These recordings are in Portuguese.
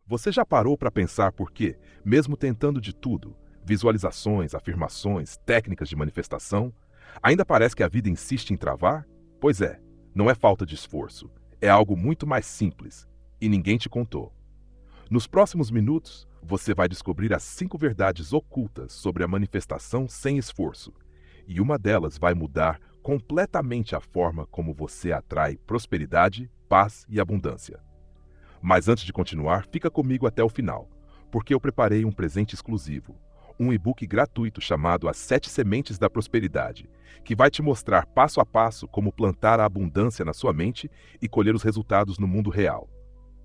Você já parou para pensar por que, mesmo tentando de tudo, visualizações, afirmações, técnicas de manifestação, ainda parece que a vida insiste em travar? Pois é, não é falta de esforço, é algo muito mais simples, e ninguém te contou. Nos próximos minutos, você vai descobrir as 5 verdades ocultas sobre a manifestação sem esforço, e uma delas vai mudar completamente a forma como você atrai prosperidade, paz e abundância. Mas antes de continuar, fica comigo até o final, porque eu preparei um presente exclusivo, um e-book gratuito chamado As 7 Sementes da Prosperidade, que vai te mostrar passo a passo como plantar a abundância na sua mente e colher os resultados no mundo real.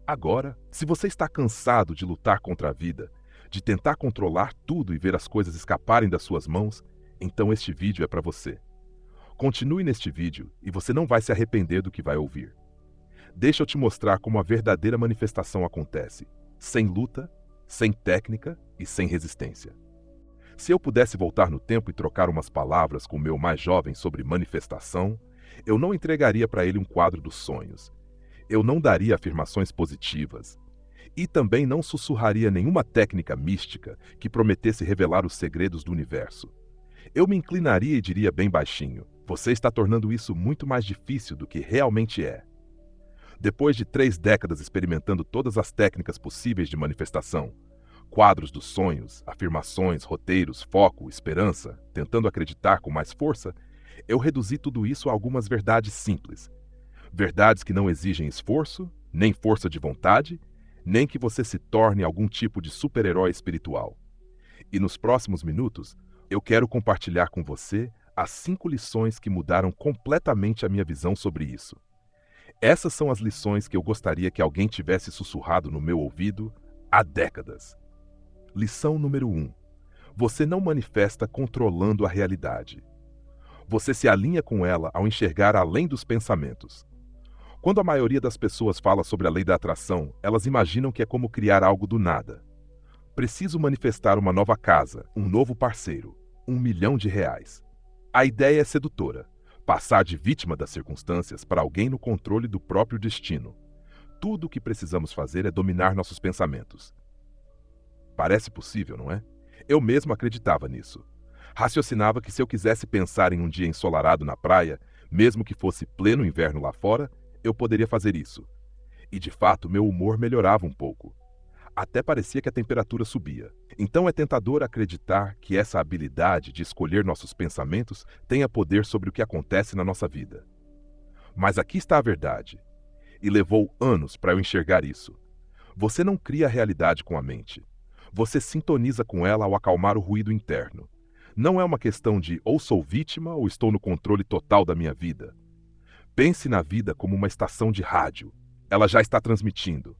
Agora, se você está cansado de lutar contra a vida, de tentar controlar tudo e ver as coisas escaparem das suas mãos, então este vídeo é para você. Continue neste vídeo e você não vai se arrepender do que vai ouvir. Deixa eu te mostrar como a verdadeira manifestação acontece, sem luta, sem técnica e sem resistência. Se eu pudesse voltar no tempo e trocar umas palavras com o meu mais jovem sobre manifestação, eu não entregaria para ele um quadro dos sonhos. Eu não daria afirmações positivas. E também não sussurraria nenhuma técnica mística que prometesse revelar os segredos do universo. Eu me inclinaria e diria bem baixinho: você está tornando isso muito mais difícil do que realmente é. Depois de 3 décadas experimentando todas as técnicas possíveis de manifestação, quadros dos sonhos, afirmações, roteiros, foco, esperança, tentando acreditar com mais força, eu reduzi tudo isso a algumas verdades simples. Verdades que não exigem esforço, nem força de vontade, nem que você se torne algum tipo de super-herói espiritual. E nos próximos minutos, eu quero compartilhar com você as 5 lições que mudaram completamente a minha visão sobre isso. Essas são as lições que eu gostaria que alguém tivesse sussurrado no meu ouvido há décadas. Lição número 1. Você não manifesta controlando a realidade. Você se alinha com ela ao enxergar além dos pensamentos. Quando a maioria das pessoas fala sobre a lei da atração, elas imaginam que é como criar algo do nada. Preciso manifestar uma nova casa, um novo parceiro, R$1 milhão. A ideia é sedutora. Passar de vítima das circunstâncias para alguém no controle do próprio destino. Tudo o que precisamos fazer é dominar nossos pensamentos. Parece possível, não é? Eu mesmo acreditava nisso. Raciocinava que se eu quisesse pensar em um dia ensolarado na praia, mesmo que fosse pleno inverno lá fora, eu poderia fazer isso. E de fato, meu humor melhorava um pouco. Até parecia que a temperatura subia. Então é tentador acreditar que essa habilidade de escolher nossos pensamentos tenha poder sobre o que acontece na nossa vida. Mas aqui está a verdade. E levou anos para eu enxergar isso. Você não cria a realidade com a mente. Você sintoniza com ela ao acalmar o ruído interno. Não é uma questão de ou sou vítima ou estou no controle total da minha vida. Pense na vida como uma estação de rádio. Ela já está transmitindo.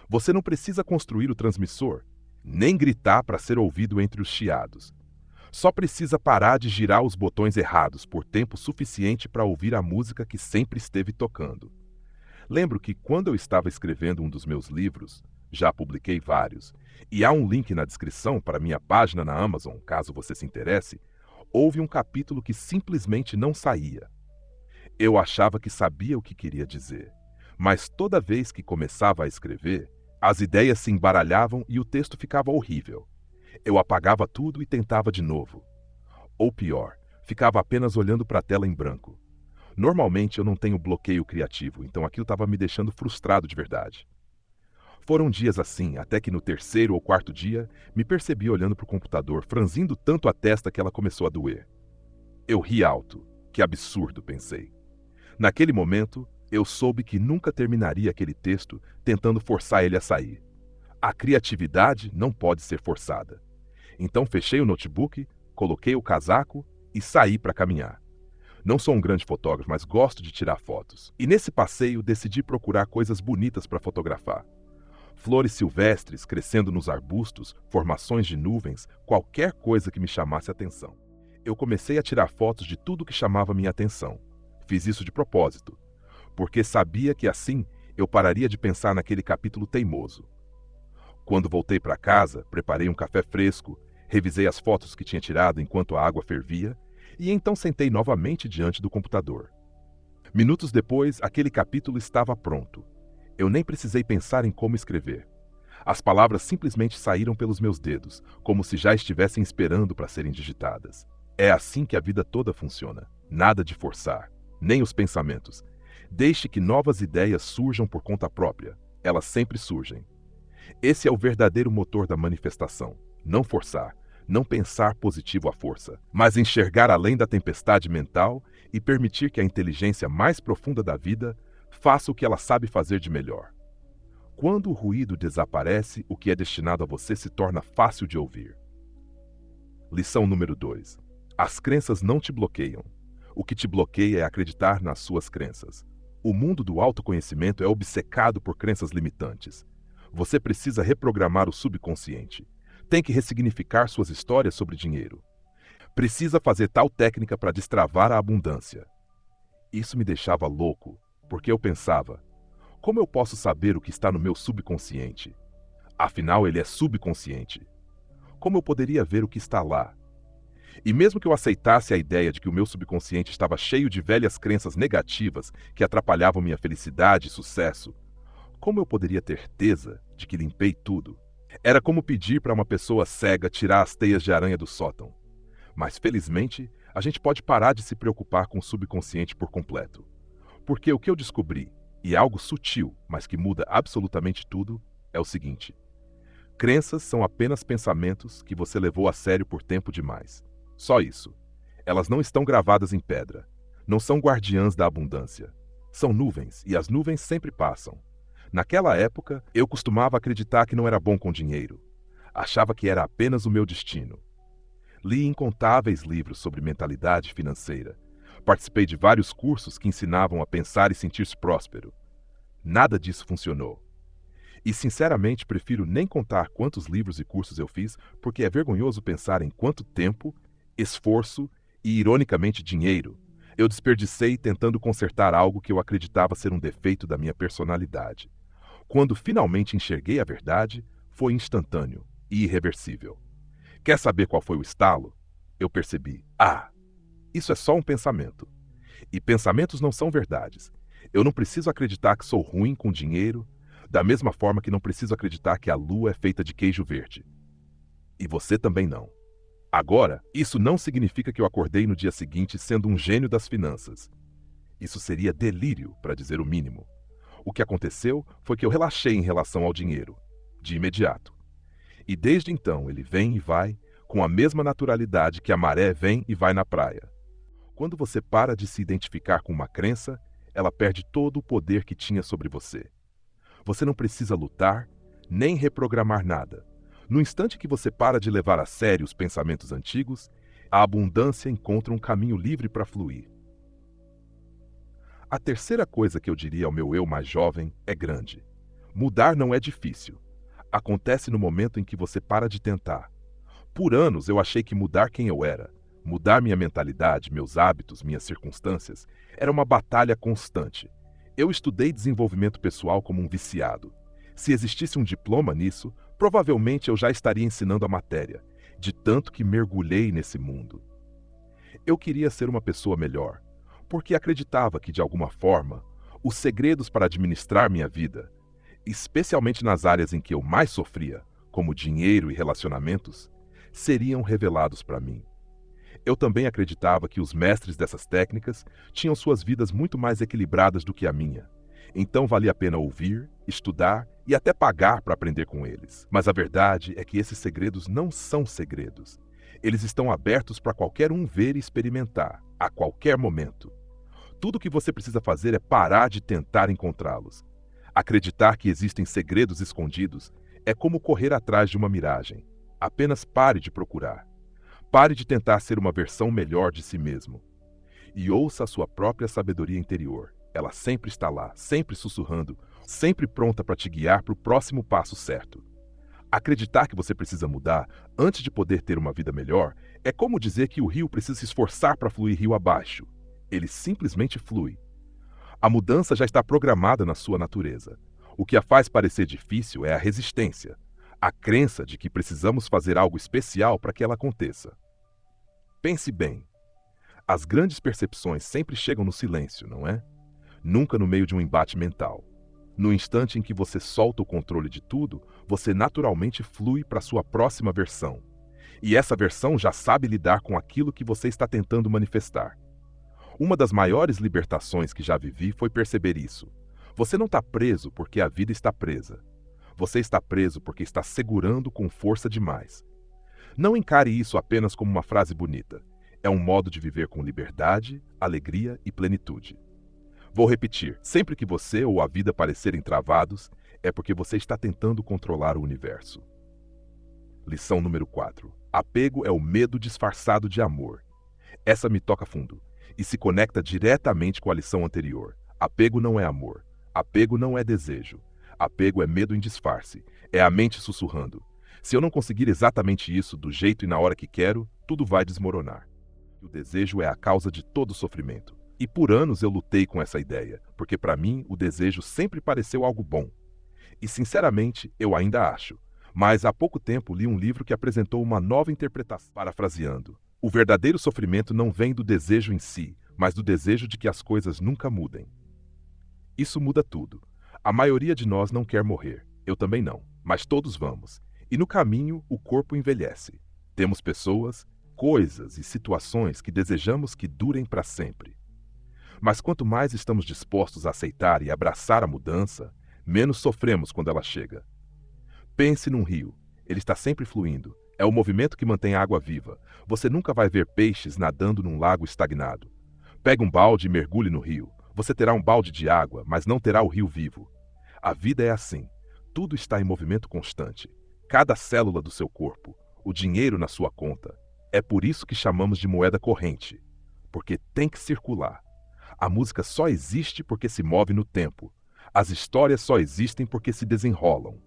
Você não precisa construir o transmissor, nem gritar para ser ouvido entre os chiados. Só precisa parar de girar os botões errados por tempo suficiente para ouvir a música que sempre esteve tocando. Lembro que quando eu estava escrevendo um dos meus livros, já publiquei vários, e há um link na descrição para minha página na Amazon, caso você se interesse, houve um capítulo que simplesmente não saía. Eu achava que sabia o que queria dizer, mas toda vez que começava a escrever, as ideias se embaralhavam e o texto ficava horrível. Eu apagava tudo e tentava de novo. Ou pior, ficava apenas olhando para a tela em branco. Normalmente eu não tenho bloqueio criativo, então aquilo estava me deixando frustrado de verdade. Foram dias assim, até que no 3º ou 4º dia, me percebi olhando para o computador, franzindo tanto a testa que ela começou a doer. Eu ri alto. Que absurdo, pensei. Naquele momento, eu soube que nunca terminaria aquele texto tentando forçar ele a sair. A criatividade não pode ser forçada. Então fechei o notebook, coloquei o casaco e saí para caminhar. Não sou um grande fotógrafo, mas gosto de tirar fotos. E nesse passeio decidi procurar coisas bonitas para fotografar. Flores silvestres crescendo nos arbustos, formações de nuvens, qualquer coisa que me chamasse a atenção. Eu comecei a tirar fotos de tudo que chamava minha atenção. Fiz isso de propósito, porque sabia que assim eu pararia de pensar naquele capítulo teimoso. Quando voltei para casa, preparei um café fresco, revisei as fotos que tinha tirado enquanto a água fervia e então sentei novamente diante do computador. Minutos depois, aquele capítulo estava pronto. Eu nem precisei pensar em como escrever. As palavras simplesmente saíram pelos meus dedos, como se já estivessem esperando para serem digitadas. É assim que a vida toda funciona. Nada de forçar, nem os pensamentos. Deixe que novas ideias surjam por conta própria. Elas sempre surgem. Esse é o verdadeiro motor da manifestação. Não forçar, não pensar positivo à força, mas enxergar além da tempestade mental e permitir que a inteligência mais profunda da vida faça o que ela sabe fazer de melhor. Quando o ruído desaparece, o que é destinado a você se torna fácil de ouvir. Lição número 2. As crenças não te bloqueiam. O que te bloqueia é acreditar nas suas crenças. O mundo do autoconhecimento é obcecado por crenças limitantes. Você precisa reprogramar o subconsciente. Tem que ressignificar suas histórias sobre dinheiro. Precisa fazer tal técnica para destravar a abundância. Isso me deixava louco, porque eu pensava: como eu posso saber o que está no meu subconsciente? Afinal, ele é subconsciente. Como eu poderia ver o que está lá? E mesmo que eu aceitasse a ideia de que o meu subconsciente estava cheio de velhas crenças negativas que atrapalhavam minha felicidade e sucesso, como eu poderia ter certeza de que limpei tudo? Era como pedir para uma pessoa cega tirar as teias de aranha do sótão. Mas, felizmente, a gente pode parar de se preocupar com o subconsciente por completo. Porque o que eu descobri, e é algo sutil, mas que muda absolutamente tudo, é o seguinte: crenças são apenas pensamentos que você levou a sério por tempo demais. Só isso. Elas não estão gravadas em pedra. Não são guardiãs da abundância. São nuvens, e as nuvens sempre passam. Naquela época, eu costumava acreditar que não era bom com dinheiro. Achava que era apenas o meu destino. Li incontáveis livros sobre mentalidade financeira. Participei de vários cursos que ensinavam a pensar e sentir-se próspero. Nada disso funcionou. E, sinceramente, prefiro nem contar quantos livros e cursos eu fiz, porque é vergonhoso pensar em quanto tempo, esforço e, ironicamente, dinheiro eu desperdicei tentando consertar algo que eu acreditava ser um defeito da minha personalidade. Quando finalmente enxerguei a verdade, foi instantâneo e irreversível. Quer saber qual foi o estalo? Eu percebi: isso é só um pensamento. E pensamentos não são verdades. Eu não preciso acreditar que sou ruim com dinheiro, da mesma forma que não preciso acreditar que a lua é feita de queijo verde. E você também não. Agora, isso não significa que eu acordei no dia seguinte sendo um gênio das finanças. Isso seria delírio, para dizer o mínimo. O que aconteceu foi que eu relaxei em relação ao dinheiro, de imediato. E desde então ele vem e vai, com a mesma naturalidade que a maré vem e vai na praia. Quando você para de se identificar com uma crença, ela perde todo o poder que tinha sobre você. Você não precisa lutar, nem reprogramar nada. No instante que você para de levar a sério os pensamentos antigos, a abundância encontra um caminho livre para fluir. A terceira coisa que eu diria ao meu eu mais jovem é grande. Mudar não é difícil. Acontece no momento em que você para de tentar. Por anos eu achei que mudar quem eu era, mudar minha mentalidade, meus hábitos, minhas circunstâncias, era uma batalha constante. Eu estudei desenvolvimento pessoal como um viciado. Se existisse um diploma nisso, provavelmente eu já estaria ensinando a matéria, de tanto que mergulhei nesse mundo. Eu queria ser uma pessoa melhor, porque acreditava que, de alguma forma, os segredos para administrar minha vida, especialmente nas áreas em que eu mais sofria, como dinheiro e relacionamentos, seriam revelados para mim. Eu também acreditava que os mestres dessas técnicas tinham suas vidas muito mais equilibradas do que a minha. Então valia a pena ouvir, estudar e até pagar para aprender com eles. Mas a verdade é que esses segredos não são segredos. Eles estão abertos para qualquer um ver e experimentar, a qualquer momento. Tudo o que você precisa fazer é parar de tentar encontrá-los. Acreditar que existem segredos escondidos é como correr atrás de uma miragem. Apenas pare de procurar. Pare de tentar ser uma versão melhor de si mesmo. E ouça a sua própria sabedoria interior. Ela sempre está lá, sempre sussurrando, sempre pronta para te guiar para o próximo passo certo. Acreditar que você precisa mudar antes de poder ter uma vida melhor é como dizer que o rio precisa se esforçar para fluir rio abaixo. Ele simplesmente flui. A mudança já está programada na sua natureza. O que a faz parecer difícil é a resistência, a crença de que precisamos fazer algo especial para que ela aconteça. Pense bem. As grandes percepções sempre chegam no silêncio, não é? Nunca no meio de um embate mental. No instante em que você solta o controle de tudo, você naturalmente flui para sua próxima versão. E essa versão já sabe lidar com aquilo que você está tentando manifestar. Uma das maiores libertações que já vivi foi perceber isso. Você não está preso porque a vida está presa. Você está preso porque está segurando com força demais. Não encare isso apenas como uma frase bonita. É um modo de viver com liberdade, alegria e plenitude. Vou repetir, sempre que você ou a vida parecerem travados, é porque você está tentando controlar o universo. Lição número 4. Apego é o medo disfarçado de amor. Essa me toca fundo e se conecta diretamente com a lição anterior. Apego não é amor. Apego não é desejo. Apego é medo em disfarce. É a mente sussurrando. Se eu não conseguir exatamente isso do jeito e na hora que quero, tudo vai desmoronar. O desejo é a causa de todo sofrimento. E por anos eu lutei com essa ideia, porque para mim o desejo sempre pareceu algo bom. E sinceramente, eu ainda acho. Mas há pouco tempo li um livro que apresentou uma nova interpretação, parafraseando. O verdadeiro sofrimento não vem do desejo em si, mas do desejo de que as coisas nunca mudem. Isso muda tudo. A maioria de nós não quer morrer. Eu também não, mas todos vamos. E no caminho, o corpo envelhece. Temos pessoas, coisas e situações que desejamos que durem para sempre. Mas quanto mais estamos dispostos a aceitar e abraçar a mudança, menos sofremos quando ela chega. Pense num rio. Ele está sempre fluindo. É o movimento que mantém a água viva. Você nunca vai ver peixes nadando num lago estagnado. Pegue um balde e mergulhe no rio. Você terá um balde de água, mas não terá o rio vivo. A vida é assim. Tudo está em movimento constante. Cada célula do seu corpo, o dinheiro na sua conta. É por isso que chamamos de moeda corrente. Porque tem que circular. A música só existe porque se move no tempo. As histórias só existem porque se desenrolam.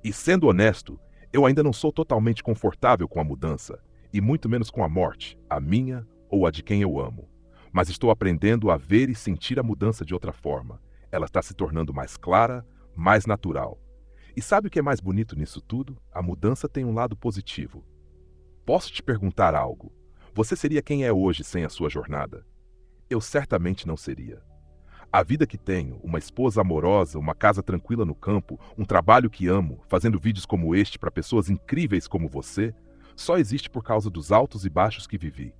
E sendo honesto, eu ainda não sou totalmente confortável com a mudança, e muito menos com a morte, a minha ou a de quem eu amo. Mas estou aprendendo a ver e sentir a mudança de outra forma. Ela está se tornando mais clara, mais natural. E sabe o que é mais bonito nisso tudo? A mudança tem um lado positivo. Posso te perguntar algo? Você seria quem é hoje sem a sua jornada? Eu certamente não seria. A vida que tenho, uma esposa amorosa, uma casa tranquila no campo, um trabalho que amo, fazendo vídeos como este para pessoas incríveis como você, só existe por causa dos altos e baixos que vivi.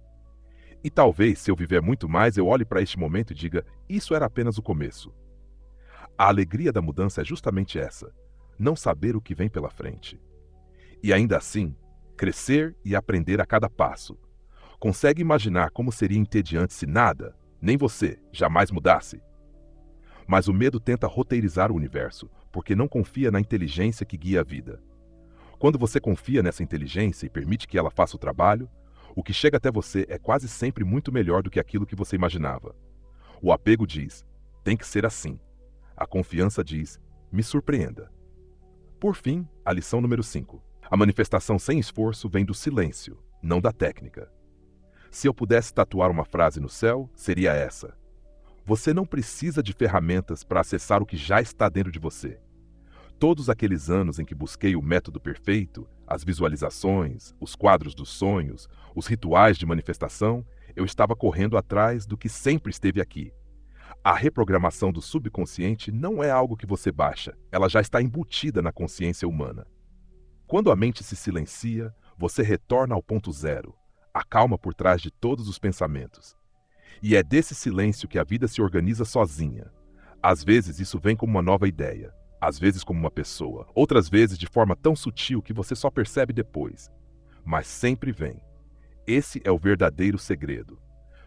E talvez, se eu viver muito mais, eu olhe para este momento e diga, isso era apenas o começo. A alegria da mudança é justamente essa, não saber o que vem pela frente. E ainda assim, crescer e aprender a cada passo. Consegue imaginar como seria entediante se nada, nem você, jamais mudasse? Mas o medo tenta roteirizar o universo, porque não confia na inteligência que guia a vida. Quando você confia nessa inteligência e permite que ela faça o trabalho, o que chega até você é quase sempre muito melhor do que aquilo que você imaginava. O apego diz, tem que ser assim. A confiança diz, me surpreenda. Por fim, a lição número 5. A manifestação sem esforço vem do silêncio, não da técnica. Se eu pudesse tatuar uma frase no céu, seria essa. Você não precisa de ferramentas para acessar o que já está dentro de você. Todos aqueles anos em que busquei o método perfeito, as visualizações, os quadros dos sonhos, os rituais de manifestação, eu estava correndo atrás do que sempre esteve aqui. A reprogramação do subconsciente não é algo que você baixa, ela já está embutida na consciência humana. Quando a mente se silencia, você retorna ao ponto zero, a calma por trás de todos os pensamentos. E é desse silêncio que a vida se organiza sozinha. Às vezes isso vem como uma nova ideia, às vezes como uma pessoa, outras vezes de forma tão sutil que você só percebe depois. Mas sempre vem. Esse é o verdadeiro segredo.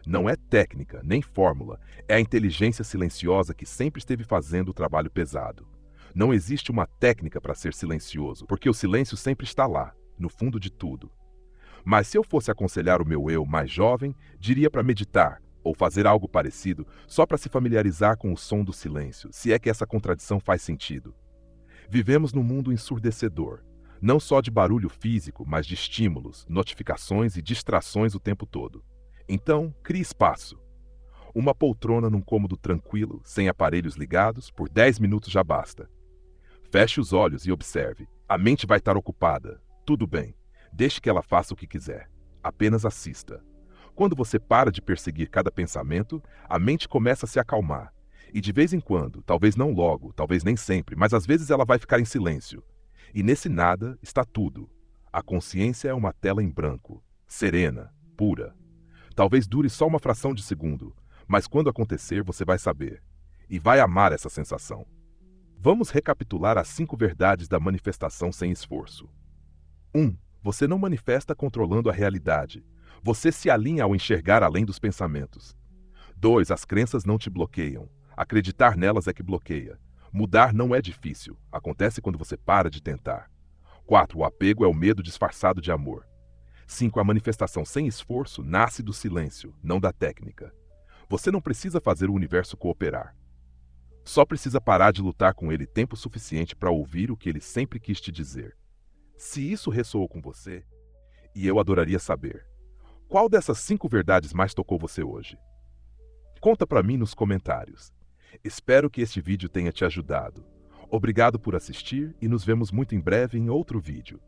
Não é técnica, nem fórmula, é a inteligência silenciosa que sempre esteve fazendo o trabalho pesado. Não existe uma técnica para ser silencioso, porque o silêncio sempre está lá, no fundo de tudo. Mas se eu fosse aconselhar o meu eu mais jovem, diria para meditar, ou fazer algo parecido, só para se familiarizar com o som do silêncio, se é que essa contradição faz sentido. Vivemos num mundo ensurdecedor, não só de barulho físico, mas de estímulos, notificações e distrações o tempo todo. Então, crie espaço. Uma poltrona num cômodo tranquilo, sem aparelhos ligados, por 10 minutos já basta. Feche os olhos e observe. A mente vai estar ocupada. Tudo bem. Deixe que ela faça o que quiser. Apenas assista. Quando você para de perseguir cada pensamento, a mente começa a se acalmar. E de vez em quando, talvez não logo, talvez nem sempre, mas às vezes ela vai ficar em silêncio. E nesse nada está tudo. A consciência é uma tela em branco, serena, pura. Talvez dure só uma fração de segundo, mas quando acontecer você vai saber. E vai amar essa sensação. Vamos recapitular as 5 verdades da manifestação sem esforço. 1. Você não manifesta controlando a realidade. Você se alinha ao enxergar além dos pensamentos. 2. As crenças não te bloqueiam. Acreditar nelas é que bloqueia. Mudar não é difícil. Acontece quando você para de tentar. 4. O apego é o medo disfarçado de amor. 5. A manifestação sem esforço nasce do silêncio, não da técnica. Você não precisa fazer o universo cooperar. Só precisa parar de lutar com ele tempo suficiente para ouvir o que ele sempre quis te dizer. Se isso ressoou com você, e eu adoraria saber, qual dessas 5 verdades mais tocou você hoje? Conta para mim nos comentários. Espero que este vídeo tenha te ajudado. Obrigado por assistir e nos vemos muito em breve em outro vídeo.